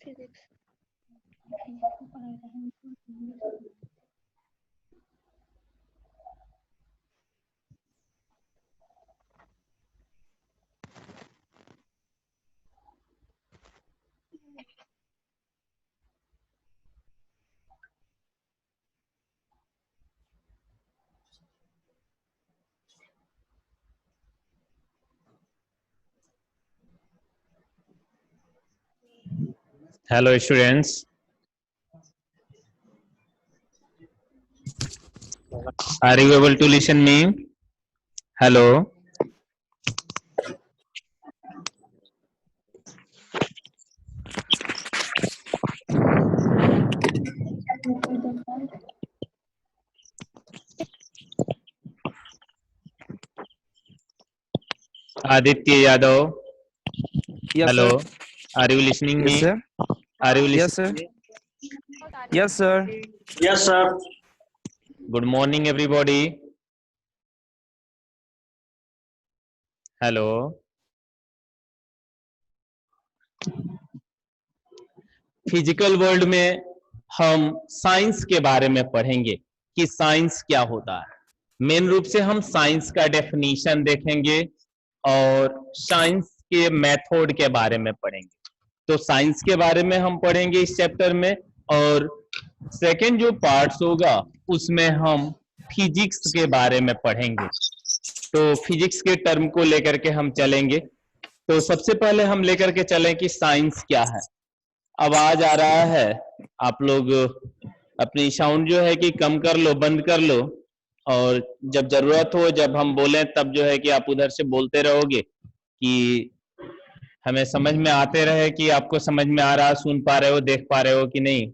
Physics. Hello students, are you able to listen me? Hello. Aditya Yadav. Yes, Hello. sir. Are you listening Yes, me? sir. Are you Yes, sir. listening me? Yes, sir. Yes, sir. Good morning everybody. Hello. Physical world में हम science के बारे में पढ़ेंगे कि science क्या होता है। मेन रूप से हम साइंस का डेफिनेशन देखेंगे और साइंस के मेथड के बारे में पढ़ेंगे। तो साइंस के बारे में हम पढ़ेंगे इस चैप्टर में, और सेकंड जो पार्ट्स होगा उसमें हम फिजिक्स के बारे में पढ़ेंगे। तो फिजिक्स के टर्म को लेकर के हम चलेंगे। तो सबसे पहले हम लेकर के चलें कि साइंस क्या है। आवाज आ रहा है, आप लोग अपनी साउंड जो है कि कम कर लो, बंद कर लो, और जब जरूरत हो, जब हम बोलें तब जो है कि आप उधर से बोलते रहोगे कि हमें समझ में आते रहे कि आपको समझ में आ रहा, सुन पा रहे हो, देख पा रहे हो कि नहीं।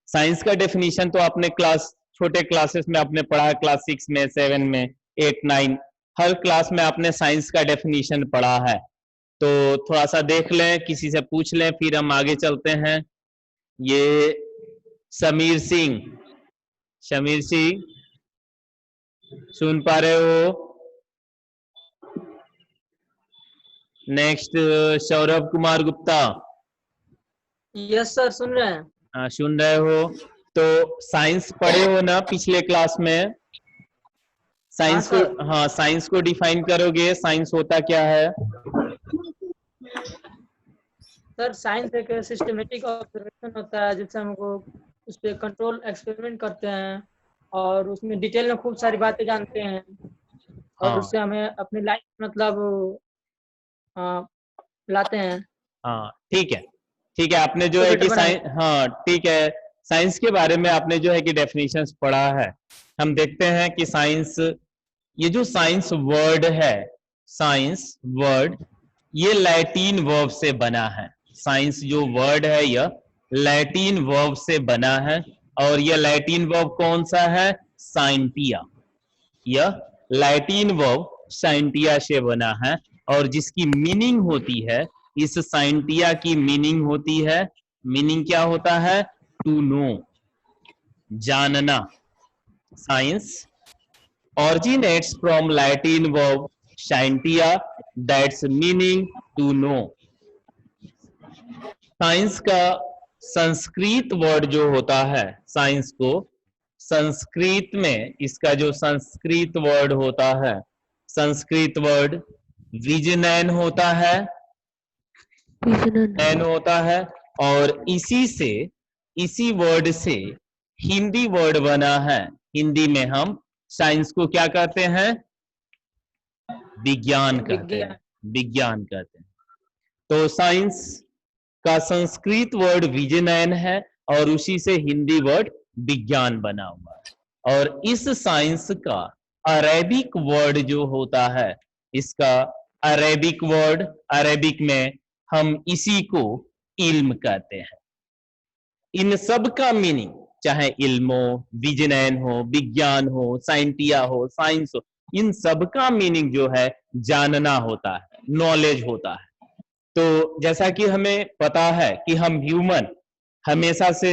साइंस का डेफिनेशन तो आपने छोटे क्लासेस में आपने पढ़ा, क्लास 6 में, 7 में, 8, 9, हर क्लास में आपने साइंस का डेफिनेशन पढ़ा है। तो थोड़ा सा देख लें, किसी से पूछ लें, फिर हम आगे चलते हैं। ये समीर सिंह सुन पा रहे हो? Next Saurabh Kumar Gupta. Yes sir, सुन रहे हैं। सुन रहे हो? तो साइंस पढ़े हो ना पिछले क्लास में? साइंस को, हाँ, साइंस को डिफाइन करोगे, साइंस होता क्या है? सर साइंस एक सिस्टमेटिक ऑब्जर्वेशन होता है, जिससे हमको उस पर कंट्रोल एक्सपेरिमेंट करते हैं और उसमें डिटेल में खूब सारी बातें जानते हैं, और हाँ। उससे हमें अपनी लाइफ मतलब लाते हैं। हाँ, ठीक है, ठीक है। आपने जो है कि साइंस, हाँ ठीक है, साइंस के बारे में आपने जो है कि डेफिनेशंस पढ़ा है। हम देखते हैं कि साइंस, ये जो साइंस वर्ड है, साइंस वर्ड, ये लैटिन वर्ब से बना है। साइंस जो वर्ड है यह लैटिन वर्ब से बना है, और यह लैटिन वर्ब कौन सा है? साइंटिया। यह लैटिन वर्ब साइंटिया से बना है, और जिसकी मीनिंग होती है, इस साइंटिया की मीनिंग होती है, मीनिंग क्या होता है? टू नो, जानना। Science originates from Latin verb scientia, that's meaning to know. Science का संस्कृत वर्ड जो होता है, साइंस को संस्कृत में, इसका जो संस्कृत वर्ड होता है, संस्कृत वर्ड विजनैन होता है, नैन होता है, और इसी वर्ड से हिंदी वर्ड बना है। हिंदी में हम साइंस को क्या कहते हैं? विज्ञान कहते हैं, विज्ञान कहते हैं। तो साइंस का संस्कृत वर्ड विजनैन है, और उसी से हिंदी वर्ड विज्ञान बना हुआ है। और इस साइंस का अरेबिक वर्ड जो होता है, इसका अरेबिक वर्ड, अरेबिक में हम इसी को इल्म कहते हैं। इन सब का मीनिंग, चाहे इल्म हो, विजनैन हो, विज्ञान हो, साइंटिया हो, साइंस हो, इन सब का मीनिंग जो है जानना होता है, नॉलेज होता है। तो जैसा कि हमें पता है कि हम ह्यूमन हमेशा से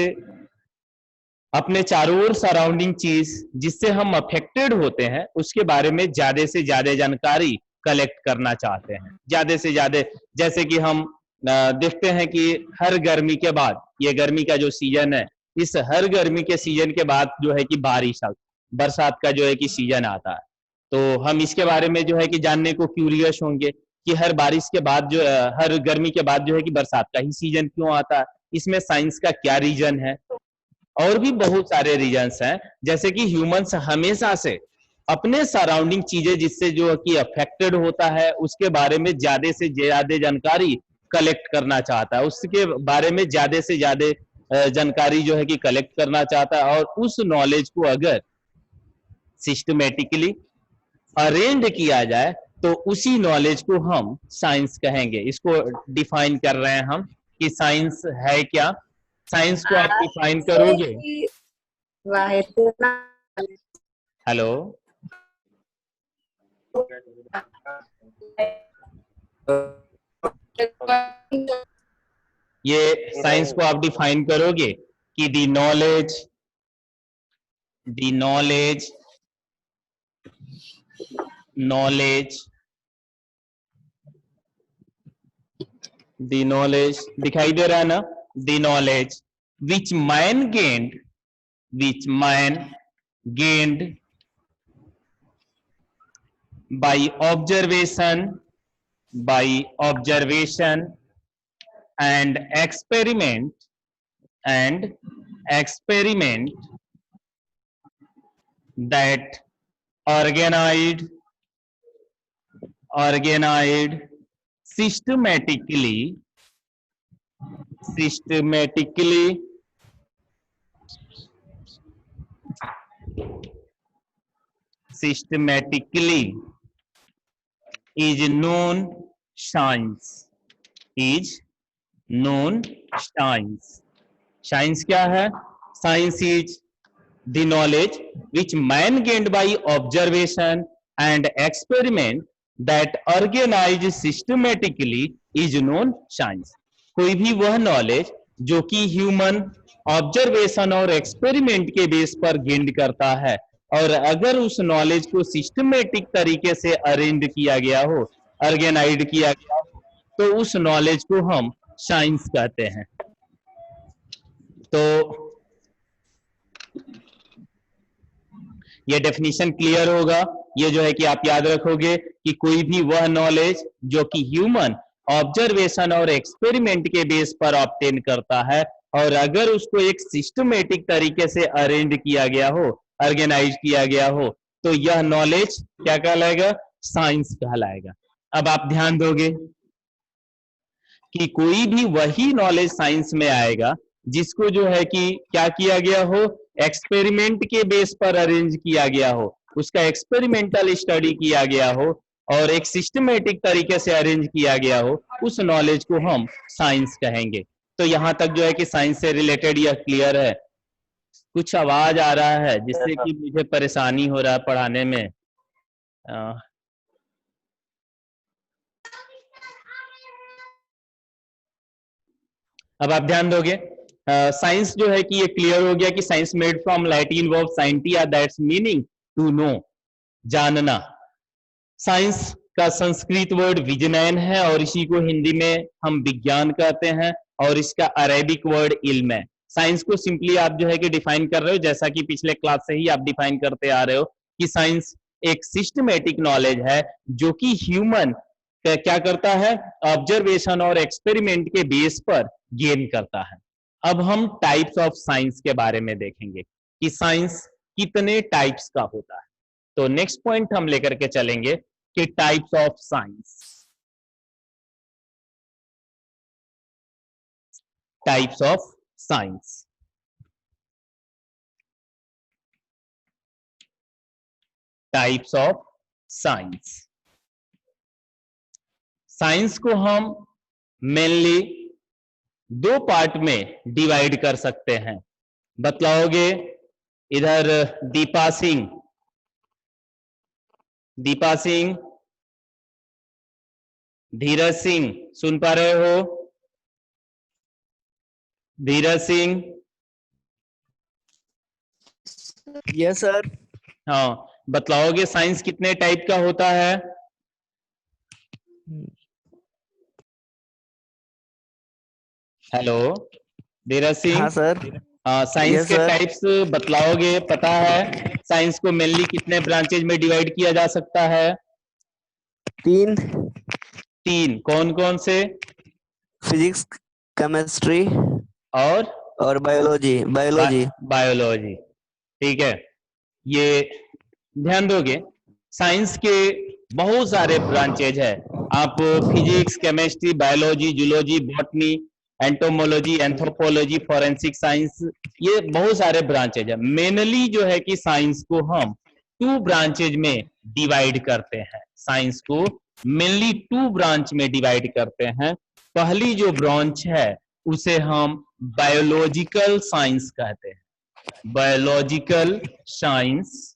अपने चारों ओर सराउंडिंग चीज जिससे हम अफेक्टेड होते हैं उसके बारे में ज्यादा से ज्यादा जानकारी कलेक्ट करना चाहते हैं, ज्यादा से ज्यादा। जैसे कि हम देखते हैं कि हर गर्मी के बाद, ये गर्मी का जो सीजन है, इस हर गर्मी के सीजन के बाद जो है कि बारिश, बरसात का जो है कि सीजन आता है। तो हम इसके बारे में जो है कि जानने को क्यूरियस होंगे कि हर बारिश के बाद जो हर गर्मी के बाद जो है कि बरसात का ही सीजन क्यों आता है, इसमें साइंस का क्या रीजन है। और भी बहुत सारे रीजंस हैं, जैसे कि ह्यूमंस हमेशा से अपने सराउंडिंग चीजें जिससे जो कि अफेक्टेड होता है उसके बारे में ज्यादा से ज्यादा जानकारी कलेक्ट करना चाहता है, उसके बारे में ज्यादा से ज्यादा जानकारी जो है कि कलेक्ट करना चाहता है। और उस नॉलेज को अगर सिस्टमेटिकली अरेंज किया जाए तो उसी नॉलेज को हम साइंस कहेंगे। इसको डिफाइन कर रहे हैं हम कि साइंस है क्या। साइंस को आप डिफाइन करोगे। हेलो, ये साइंस को आप डिफाइन करोगे कि द नॉलेज दिखाई दे रहा है ना, the knowledge which man gained by observation and experiment that organized systematically is known science. Science क्या है? Science is the knowledge which man gained by observation and experiment that organized systematically is known science. कोई भी वह knowledge जो कि human observation और experiment के base पर गेंड करता है, और अगर उस नॉलेज को सिस्टमेटिक तरीके से अरेंज किया गया हो, ऑर्गेनाइज्ड किया गया हो, तो उस नॉलेज को हम साइंस कहते हैं। तो ये डेफिनेशन क्लियर होगा। ये जो है कि आप याद रखोगे कि कोई भी वह नॉलेज जो कि ह्यूमन ऑब्जर्वेशन और एक्सपेरिमेंट के बेस पर ऑब्टेन करता है, और अगर उसको एक सिस्टमेटिक तरीके से अरेंज किया गया हो, ऑर्गेनाइज किया गया हो, तो यह नॉलेज क्या कहलाएगा? साइंस कहलाएगा। अब आप ध्यान दोगे कि कोई भी वही नॉलेज साइंस में आएगा जिसको जो है कि क्या किया गया हो, एक्सपेरिमेंट के बेस पर अरेंज किया गया हो, उसका एक्सपेरिमेंटल स्टडी किया गया हो और एक सिस्टमेटिक तरीके से अरेंज किया गया हो, उस नॉलेज को हम साइंस कहेंगे। तो यहां तक जो है कि साइंस से रिलेटेड यह क्लियर है। कुछ आवाज आ रहा है जिससे कि मुझे परेशानी हो रहा है पढ़ाने में। अब आप ध्यान दोगे, साइंस जो है कि ये क्लियर हो गया कि science made from Latin verb scientia, that's meaning to know, जानना। साइंस का संस्कृत वर्ड विज्ञान है और इसी को हिंदी में हम विज्ञान कहते हैं, और इसका अरेबिक वर्ड इल्म है। साइंस को सिंपली आप जो है कि डिफाइन कर रहे हो, जैसा कि पिछले क्लास से ही आप डिफाइन करते आ रहे हो कि साइंस एक सिस्टमेटिक नॉलेज है जो कि ह्यूमन क्या करता है, ऑब्जर्वेशन और एक्सपेरिमेंट के बेस पर गेन करता है। अब हम टाइप्स ऑफ साइंस के बारे में देखेंगे कि साइंस कितने टाइप्स का होता है। तो नेक्स्ट पॉइंट हम लेकर के चलेंगे कि types of science. Types of science, types of science. Science को हम मेनली दो पार्ट में डिवाइड कर सकते हैं। बतलाओगे? इधर दीपा सिंह, धीरज सिंह, सुन पा रहे हो? Dheeraj Singh, Yes, sir. हाँ, बतलाओगे साइंस कितने टाइप का होता है? हेलो धीरज सिंह। हाँ सर। साइंस Yes, के sir. टाइप्स बतलाओगे? पता है साइंस को मेनली कितने ब्रांचेज में डिवाइड किया जा सकता है? 3. तीन। कौन कौन से? फिजिक्स, केमिस्ट्री और बायोलॉजी। बायोलॉजी। ठीक है, ये ध्यान दोगे साइंस के बहुत सारे ब्रांचेज है। आप physics, chemistry, biology, zoology, botany, entomology, anthropology, forensic science, ये बहुत सारे ब्रांचेज है। मेनली जो है कि साइंस को हम 2 ब्रांचेज में डिवाइड करते हैं। साइंस को मेनली 2 ब्रांच में डिवाइड करते हैं। पहली जो ब्रांच है उसे हम बायोलॉजिकल साइंस कहते हैं। Biological science,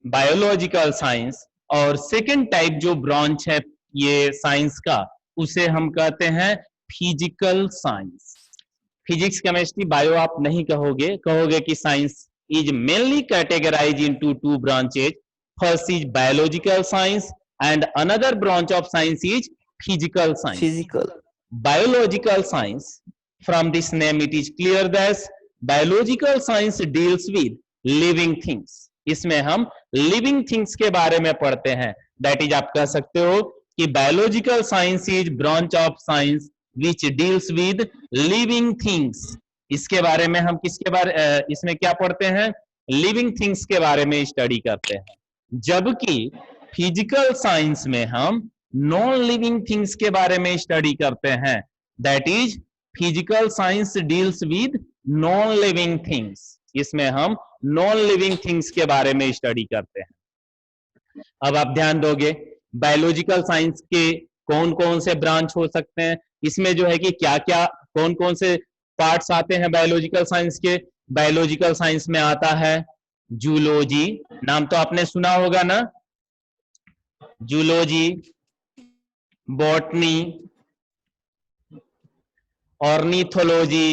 biological science. और सेकंड टाइप जो ब्रांच है ये साइंस का, उसे हम कहते हैं physical science. Physics, chemistry, bio आप नहीं कहोगे, कहोगे कि science is mainly categorize into 2 branches. First is biological science and another branch of science is physical science. Physical. Biological science, from this name it is clear that biological science deals with living things। इसमें हम living things के बारे में पढ़ते हैं। That is आप कह सकते हो कि biological science is branch of science which deals with living things। इसके बारे में हम किसके बारे इसमें क्या पढ़ते हैं? living things के बारे में स्टडी करते हैं। जबकि फिजिकल साइंस में हम नॉन लिविंग थिंग्स के बारे में स्टडी करते हैं। That is physical science deals with non living things. इसमें हम नॉन लिविंग थिंग्स के बारे में स्टडी करते हैं। अब आप ध्यान दोगे बायोलॉजिकल साइंस के कौन कौन से ब्रांच हो सकते हैं, इसमें जो है कि क्या क्या कौन कौन से पार्ट्स आते हैं बायोलॉजिकल साइंस के। बायोलॉजिकल साइंस में आता है जूलॉजी, नाम तो आपने सुना होगा ना, zoology, botany, ornithology,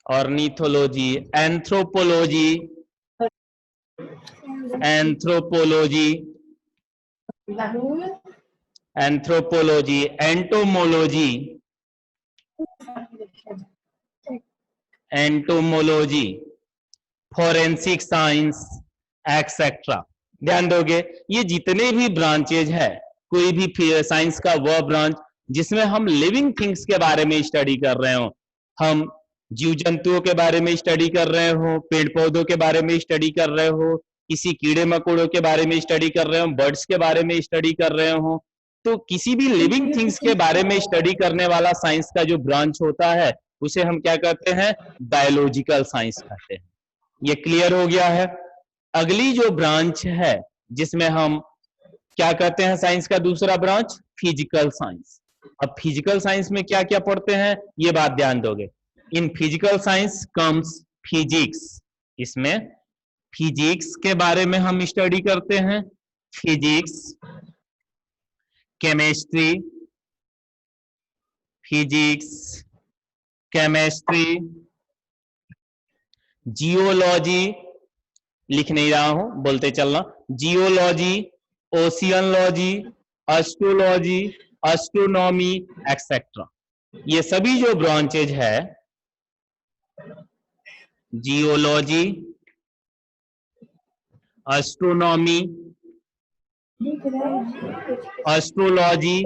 ornithology, anthropology, entomology, forensic science, etcetera. ध्यान दोगे ये जितने भी ब्रांचेज है, कोई भी साइंस का वह ब्रांच जिसमें हम लिविंग थिंग्स के बारे में स्टडी कर रहे हो, हम जीव जंतुओं के बारे में स्टडी कर रहे हो, पेड़ पौधों के बारे में स्टडी कर रहे हो, किसी कीड़े मकोड़ों के बारे में स्टडी कर रहे हो, बर्ड्स के बारे में स्टडी कर रहे हो, तो किसी भी लिविंग थिंग्स के बारे में स्टडी करने वाला साइंस का जो ब्रांच होता है उसे हम क्या कहते हैं? बायोलॉजिकल साइंस कहते हैं। ये क्लियर हो गया है। अगली जो ब्रांच है जिसमें हम क्या कहते हैं साइंस का दूसरा ब्रांच? Physical science. अब फिजिकल साइंस में क्या क्या पढ़ते हैं ये बात ध्यान दोगे। In physical science comes physics. इसमें फिजिक्स के बारे में हम स्टडी करते हैं। Physics, chemistry, physics, chemistry, geology, लिख नहीं रहा हूं बोलते चलना, जियोलॉजी, ओशियनलॉजी, एस्ट्रोलॉजी, एस्ट्रोनॉमी, एक्सेट्रा। ये सभी जो ब्रांचेज है, जियोलॉजी, एस्ट्रोनॉमी, एस्ट्रोलॉजी,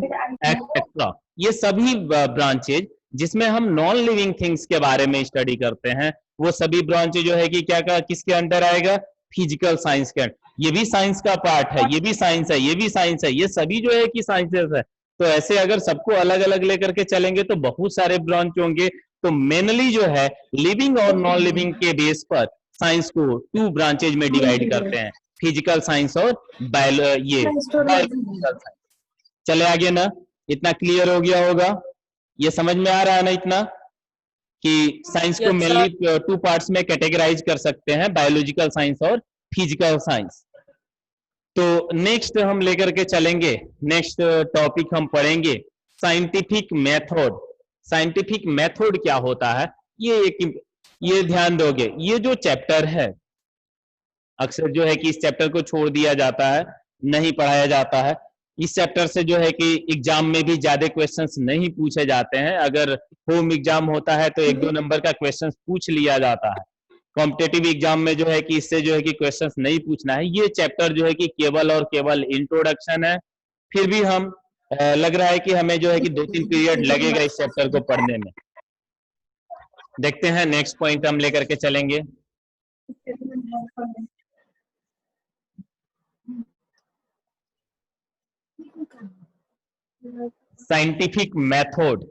एक्सेट्रा, ये सभी ब्रांचेज जिसमें हम नॉन लिविंग थिंग्स के बारे में स्टडी करते हैं, वो सभी ब्रांचेज जो है कि क्या का किसके अंडर आएगा? फिजिकल साइंस के अंडर। ये भी साइंस का पार्ट है, ये भी साइंस है, ये भी साइंस है, ये सभी जो है कि साइंसेस है। तो ऐसे अगर सबको अलग अलग लेकर के चलेंगे तो बहुत सारे ब्रांच होंगे। तो मेनली जो है लिविंग और नॉन लिविंग के बेस पर साइंस को 2 ब्रांचेज में डिवाइड करते हैं, फिजिकल साइंस और बायोलॉजिकल साइंस। चले आगे ना, इतना क्लियर हो गया होगा? ये समझ में आ रहा है ना इतना कि साइंस को मेनली 2 पार्ट्स में कैटेगराइज कर सकते हैं, बायोलॉजिकल साइंस और फिजिकल साइंस। तो नेक्स्ट हम लेकर के चलेंगे, नेक्स्ट टॉपिक हम पढ़ेंगे साइंटिफिक मेथड साइंटिफिक मेथड क्या होता है, ये ध्यान दोगे। ये जो चैप्टर है, अक्सर जो है कि इस चैप्टर को छोड़ दिया जाता है, नहीं पढ़ाया जाता है। इस चैप्टर से जो है कि एग्जाम में भी ज्यादा क्वेश्चंस नहीं पूछे जाते हैं। अगर होम एग्जाम होता है तो 1-2 नंबर का क्वेश्चन पूछ लिया जाता है। कॉम्पिटेटिव एग्जाम में जो है कि इससे जो है कि क्वेश्चंस नहीं पूछना है। ये चैप्टर जो है कि केवल और केवल इंट्रोडक्शन है। फिर भी हम लग रहा है कि हमें जो है कि 2-3 पीरियड लगेगा इस चैप्टर को पढ़ने में। देखते हैं, नेक्स्ट पॉइंट हम लेकर के चलेंगे। साइंटिफिक मेथड,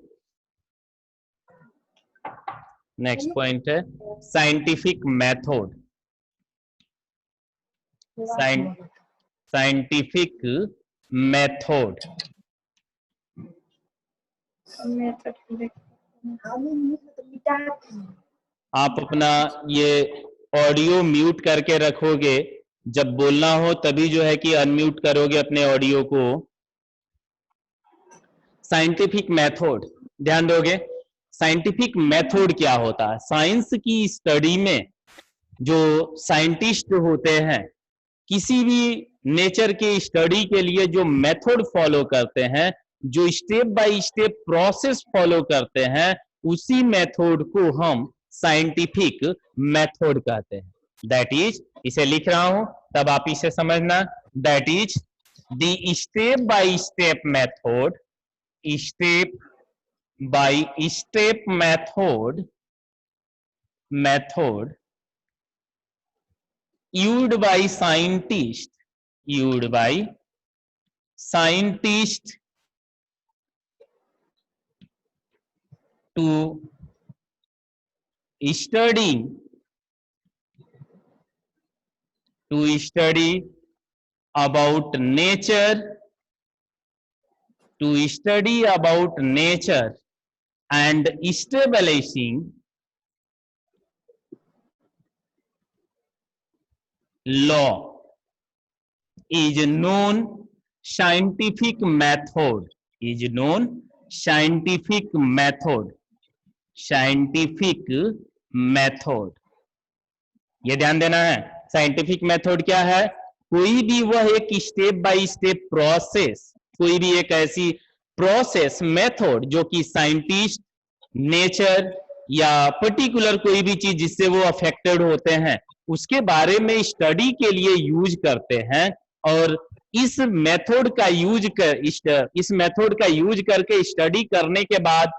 नेक्स्ट पॉइंट है साइंटिफिक मेथड। साइंटिफिक मेथड, आप अपना ये ऑडियो म्यूट करके रखोगे, जब बोलना हो तभी जो है कि अनम्यूट करोगे अपने ऑडियो को। साइंटिफिक मेथड ध्यान दोगे। साइंटिफिक मेथड क्या होता है? साइंस की स्टडी में जो साइंटिस्ट होते हैं, किसी भी नेचर के स्टडी के लिए जो मेथड फॉलो करते हैं, जो step by step process follow करते हैं, उसी मेथड को हम साइंटिफिक मेथड कहते हैं। दैट इज, इसे लिख रहा हूं तब आप इसे समझना, that is the step by step method, step by step method used by scientist to study about nature, and establishing law is known scientific method, ये ध्यान देना है। साइंटिफिक मेथड क्या है? कोई भी वह एक स्टेप बाय स्टेप प्रोसेस, कोई भी एक ऐसी प्रोसेस मेथड जो कि साइंटिस्ट नेचर या पर्टिकुलर कोई भी चीज जिससे वो अफेक्टेड होते हैं उसके बारे में स्टडी के लिए यूज करते हैं, और इस मेथड का यूज करके स्टडी करने के बाद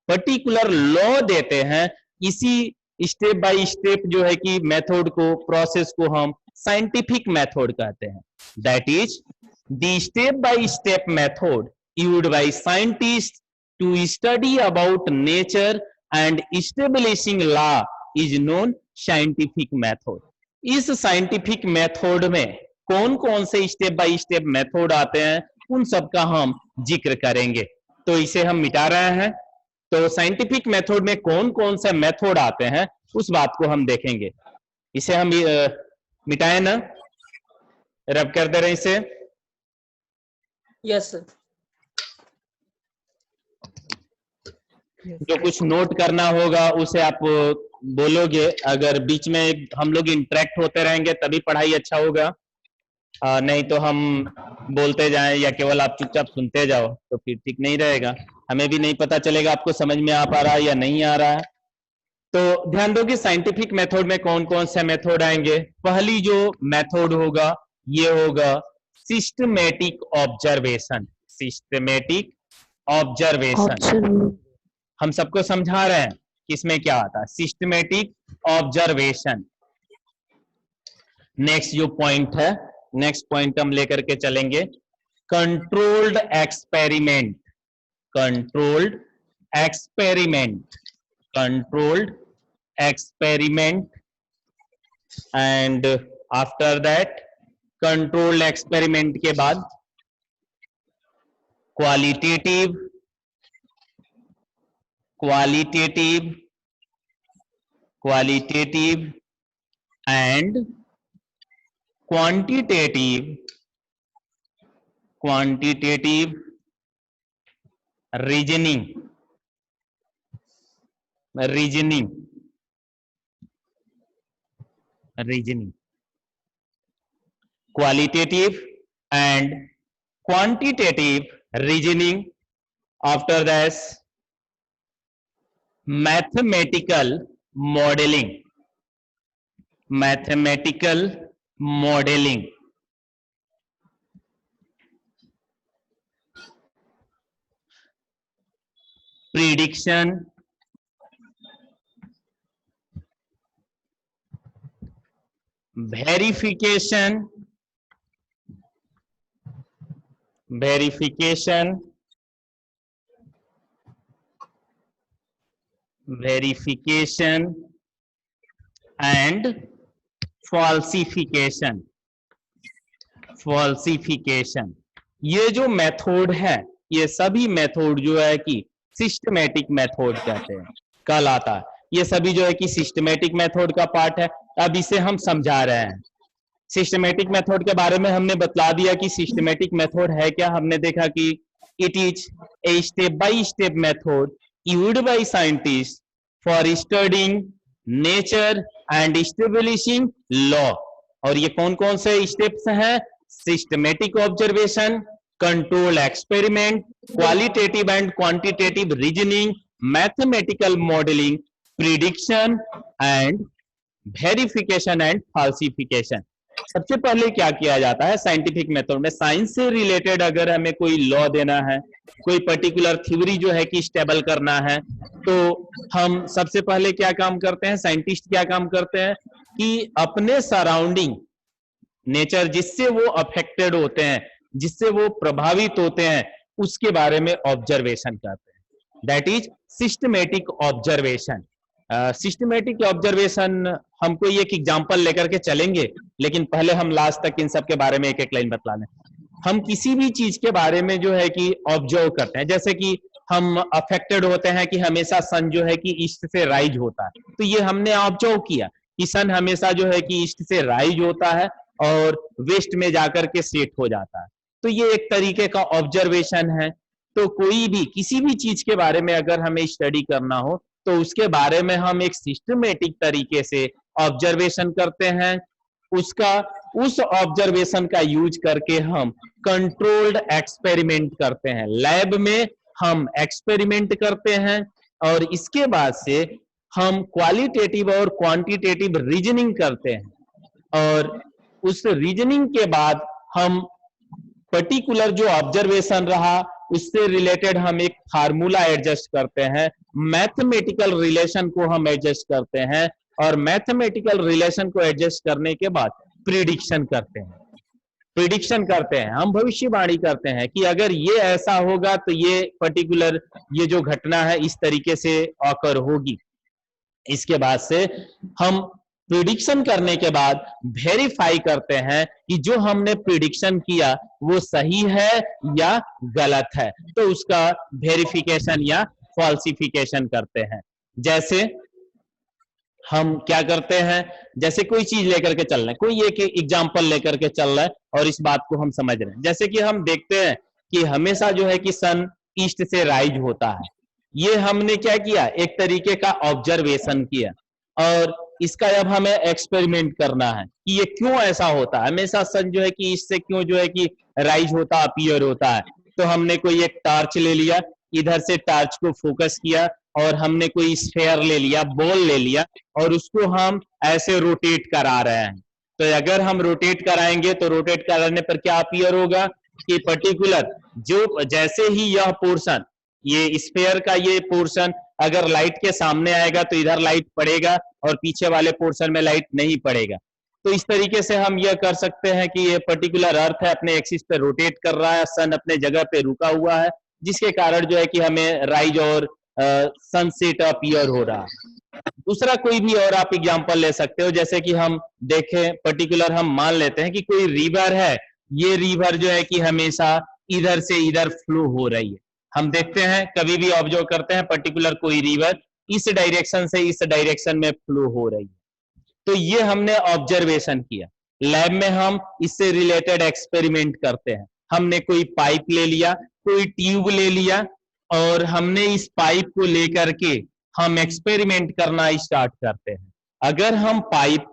पर्टिकुलर लॉ देते हैं। इसी स्टेप बाय स्टेप जो है कि मेथड को, प्रोसेस को हम साइंटिफिक मेथड कहते हैं। That is the step by step method used by scientist to study about nature and establishing law is known scientific method. इस साइंटिफिक मेथड में कौन कौन से स्टेप बाय स्टेप मेथड आते हैं, उन सब का हम जिक्र करेंगे। तो इसे हम मिटा रहे हैं। तो साइंटिफिक मेथड में कौन कौन से मेथड आते हैं उस बात को हम देखेंगे। इसे हम मिटाए ना, रब कर दे रहे इसे। Yes sir. जो कुछ नोट करना होगा उसे आप बोलोगे। अगर बीच में हम लोग इंटरेक्ट होते रहेंगे तभी पढ़ाई अच्छा होगा, नहीं तो हम बोलते जाएं या केवल आप चुपचाप सुनते जाओ तो फिर ठीक नहीं रहेगा। हमें भी नहीं पता चलेगा आपको समझ में आ पा रहा है या नहीं आ रहा है। तो ध्यान दो कि साइंटिफिक मेथड में कौन कौन से मेथड आएंगे। पहली जो मेथड होगा ये होगा सिस्टमेटिक ऑब्जर्वेशन। सिस्टमेटिक ऑब्जर्वेशन हम सबको समझा रहे हैं कि इसमें क्या आता है, सिस्टमेटिक ऑब्जर्वेशन। नेक्स्ट जो पॉइंट है, नेक्स्ट पॉइंट हम लेकर के चलेंगे controlled experiment. Controlled experiment and after that, controlled experiment के बाद qualitative and quantitative reasoning. Reasoning, reasoning, qualitative and quantitative reasoning. After that, mathematical modeling, mathematical modeling, prediction, verification, verification, verification and falsification, falsification. ये जो method है, ये सभी method जो है कि सिस्टमेटिक मेथड कहते हैं, कल आता है। ये सभी जो है कि सिस्टमेटिक मेथड का पार्ट है। अब इसे हम समझा रहे हैं। सिस्टमेटिक मेथड के बारे में हमने बतला दिया कि सिस्टमेटिक मेथड है क्या। हमने देखा कि it is a step by step method used by scientist for studying nature and establishing law. और ये कौन कौन से स्टेप्स हैं? Systematic observation, control experiment, qualitative and quantitative reasoning, mathematical modelling, prediction and verification and फाल्सिफिकेशन। सबसे पहले क्या किया जाता है साइंटिफिक मेथड में? साइंस से रिलेटेड अगर हमें कोई लॉ देना है, कोई पर्टिकुलर थ्योरी जो है कि स्टेबल करना है, तो हम सबसे पहले क्या काम करते हैं? साइंटिस्ट क्या काम करते हैं कि अपने सराउंडिंग नेचर जिससे वो अफेक्टेड होते हैं, जिससे वो प्रभावित होते हैं, उसके बारे में ऑब्जर्वेशन करते हैं। That is systematic observation. Systematic observation हम कोई एक एग्जांपल लेकर के चलेंगे, लेकिन पहले हम लास्ट तक इन सब के बारे में एक एक लाइन बतला लें। हम किसी भी चीज के बारे में जो है कि ऑब्जर्व करते हैं, जैसे कि हम अफेक्टेड होते हैं कि हमेशा सन जो है कि ईस्ट से राइज होता है, तो ये हमने ऑब्जर्व किया कि सन हमेशा जो है कि ईस्ट से राइज होता है और वेस्ट में जाकर के सेट हो जाता है। तो ये एक तरीके का ऑब्जर्वेशन है। तो कोई भी किसी भी चीज के बारे में अगर हमें स्टडी करना हो, तो उसके बारे में हम एक सिस्टमेटिक तरीके से ऑब्जर्वेशन करते हैं। उसका उस ऑब्जर्वेशन का यूज करके हम कंट्रोल्ड एक्सपेरिमेंट करते हैं, लैब में हम एक्सपेरिमेंट करते हैं, और इसके बाद से हम क्वालिटेटिव और क्वांटिटेटिव रीजनिंग करते हैं। और उस रीजनिंग के बाद हम पर्टिकुलर जो ऑब्जर्वेशन रहा उससे रिलेटेड हम एक फार्मूला एडजस्ट करते हैं, मैथमेटिकल रिलेशन को हम एडजस्ट करते हैं, और मैथमेटिकल रिलेशन को एडजस्ट करने के बाद प्रिडिक्शन करते हैं। प्रिडिक्शन करते हैं, हम भविष्यवाणी करते हैं कि अगर ये ऐसा होगा तो ये पर्टिकुलर ये जो घटना है इस तरीके से ऑकर होगी। इसके बाद से हम प्रिडिक्शन करने के बाद वेरीफाई करते हैं कि जो हमने प्रिडिक्शन किया वो सही है या गलत है, तो उसका वेरिफिकेशन या फॉल्सिफिकेशन करते हैं। जैसे हम क्या करते हैं, जैसे कोई चीज लेकर के चल रहे हैं, कोई एक एग्जांपल लेकर के चल रहा है और इस बात को हम समझ रहे हैं। जैसे कि हम देखते हैं कि हमेशा जो है कि सन ईस्ट से राइज होता है। ये हमने क्या किया, एक तरीके का ऑब्जर्वेशन किया, और इसका अब हमें एक्सपेरिमेंट करना है कि ये क्यों ऐसा होता है, हमेशा सन जो है कि ईस्ट से क्यों जो है कि राइज होता, अपीयर होता है। तो हमने कोई एक टॉर्च ले लिया, इधर से टॉर्च को फोकस किया, और हमने कोई स्फेयर ले लिया, बॉल ले लिया, और उसको हम ऐसे रोटेट करा रहे हैं। तो अगर हम रोटेट कराएंगे तो रोटेट कराने पर क्या अपीयर होगा कि पर्टिकुलर जो जैसे ही यह पोर्शन, ये स्फेयर का ये पोर्शन अगर लाइट के सामने आएगा तो इधर लाइट पड़ेगा और पीछे वाले पोर्शन में लाइट नहीं पड़ेगा। तो इस तरीके से हम यह कर सकते हैं कि ये पर्टिकुलर अर्थ है अपने एक्सिस पे रोटेट कर रहा है, सन अपने जगह पे रुका हुआ है, जिसके कारण जो है कि हमें राइज और सनसेट अपीयर हो रहा है। दूसरा कोई भी और आप एग्जांपल ले सकते हो, जैसे कि हम देखें पर्टिकुलर हम मान लेते हैं कि कोई रिवर है, ये रिवर जो है कि हमेशा इधर से इधर फ्लो हो रही है। हम देखते हैं कभी भी ऑब्जर्व करते हैं पर्टिकुलर कोई रिवर इस डायरेक्शन से इस डायरेक्शन में फ्लो हो रही है। तो ये हमने ऑब्जर्वेशन किया। लैब में हम इससे रिलेटेड एक्सपेरिमेंट करते हैं। हमने कोई पाइप ले लिया, कोई ट्यूब ले लिया, और हमने इस पाइप को लेकर के हम एक्सपेरिमेंट करना स्टार्ट करते हैं। अगर हम पाइप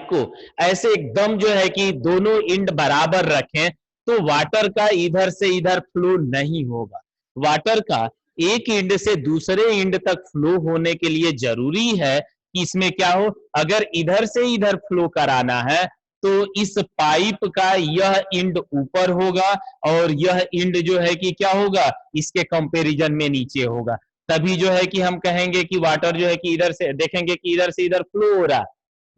को ऐसे एकदम जो है कि दोनों इंड बराबर रखें तो वाटर का इधर से इधर फ्लो नहीं होगा। वाटर का एक इंड से दूसरे इंड तक फ्लो होने के लिए जरूरी है कि इसमें क्या हो, अगर इधर से इधर फ्लो कराना है तो इस पाइप का यह इंड ऊपर होगा और यह इंड जो है कि क्या होगा, इसके कंपैरिजन में नीचे होगा। तभी जो है कि हम कहेंगे कि वाटर जो है कि इधर से देखेंगे कि इधर से इधर फ्लो हो रहा।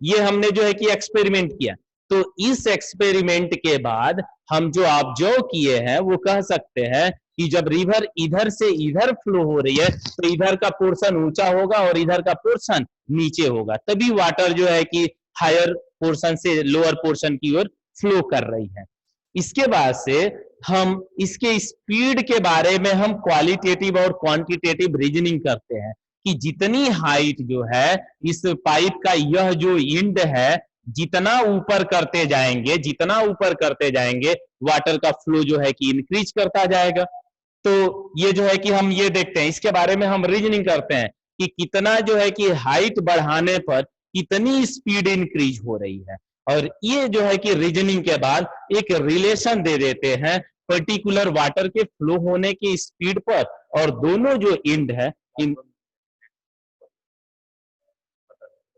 ये हमने जो है कि एक्सपेरिमेंट किया। तो इस एक्सपेरिमेंट के बाद हम जो ऑब्जर्व किए हैं वो कह सकते हैं कि जब रिवर इधर से इधर फ्लो हो रही है तो इधर का पोर्शन ऊंचा होगा और इधर का पोर्शन नीचे होगा, तभी वाटर जो है कि हायर पोर्शन से लोअर पोर्शन की ओर फ्लो कर रही है। इसके बाद से हम इसके स्पीड के बारे में हम क्वालिटेटिव और क्वांटिटेटिव रीजनिंग करते हैं कि जितनी हाइट जो है इस पाइप का यह जो इंड है जितना ऊपर करते जाएंगे वाटर का फ्लो जो है कि इंक्रीज करता जाएगा। तो ये जो है कि हम ये देखते हैं, इसके बारे में हम रीजनिंग करते हैं कि कितना जो है कि हाइट बढ़ाने पर कितनी स्पीड इंक्रीज हो रही है। और ये जो है कि रीजनिंग के बाद एक रिलेशन दे देते हैं पर्टिकुलर वाटर के फ्लो होने की स्पीड पर और दोनों जो इंड है इन।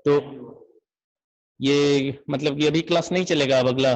तो ये मतलब कि अभी क्लास नहीं चलेगा, अब अगला